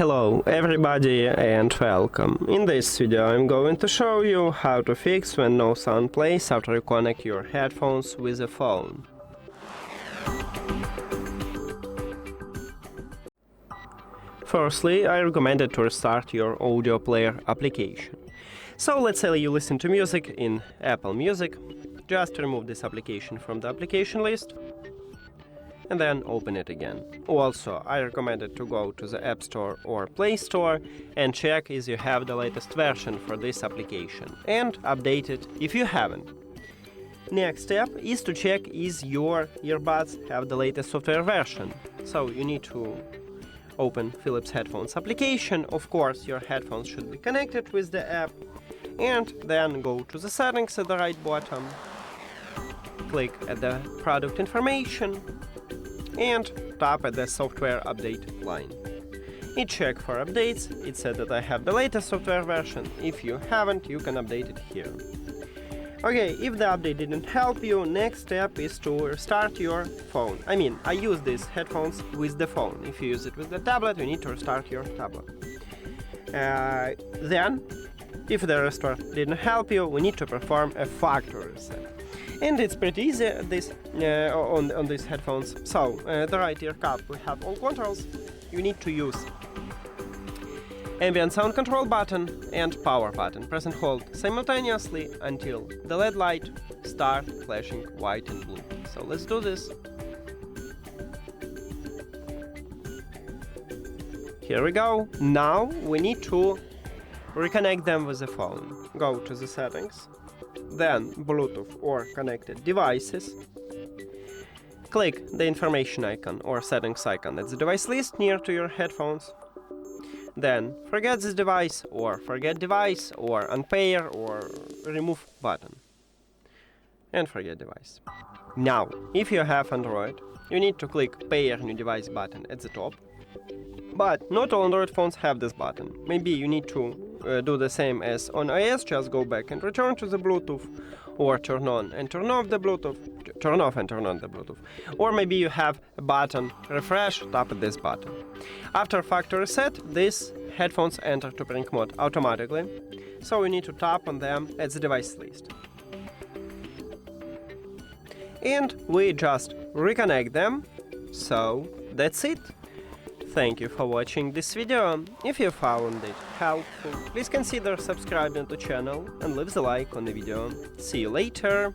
Hello everybody and welcome. In this video I'm going to show you how to fix when no sound plays after you connect your headphones with a phone. Firstly, I recommend it to restart your audio player application. So let's say you listen to music in Apple Music. Just remove this application from the application list and then open it again. Also, I recommend it to go to the App Store or Play Store and check if you have the latest version for this application and update it if you haven't. Next step is to check if your earbuds have the latest software version. So you need to open Philips headphones application. Of course, your headphones should be connected with the app, and then go to the settings at the right bottom, click at the product information and tap at the software update line. It check for updates. It said that I have the latest software version. If you haven't, you can update it here. Okay, if the update didn't help you, next step is to restart your phone. I use these headphones with the phone. If you use it with the tablet, you need to restart your tablet. Then, if the restart didn't help you, we need to perform a factory reset. And it's pretty easy on these headphones. So, the right ear cup, we have all controls. You need to use ambient sound control button and power button. Press and hold simultaneously until the LED light starts flashing white and blue. So let's do this. Here we go. Now we need to reconnect them with the phone. Go to the settings, then Bluetooth or connected devices. Click the information icon or settings icon at the device list near to your headphones. Then forget this device or forget device or unpair or remove button. And forget device. Now, if you have Android, you need to click pair new device button at the top. But not all Android phones have this button. Maybe you need to do the same as on iOS, just go back and return to the Bluetooth, or turn on and turn off the Bluetooth, turn off and turn on the Bluetooth. Or maybe you have a button, refresh, tap at this button. After factory reset, these headphones enter to pairing mode automatically, so you need to tap on them at the device list. And we just reconnect them, so that's it. Thank you for watching this video. If you found it helpful, please consider subscribing to the channel and leave the like on the video. See you later!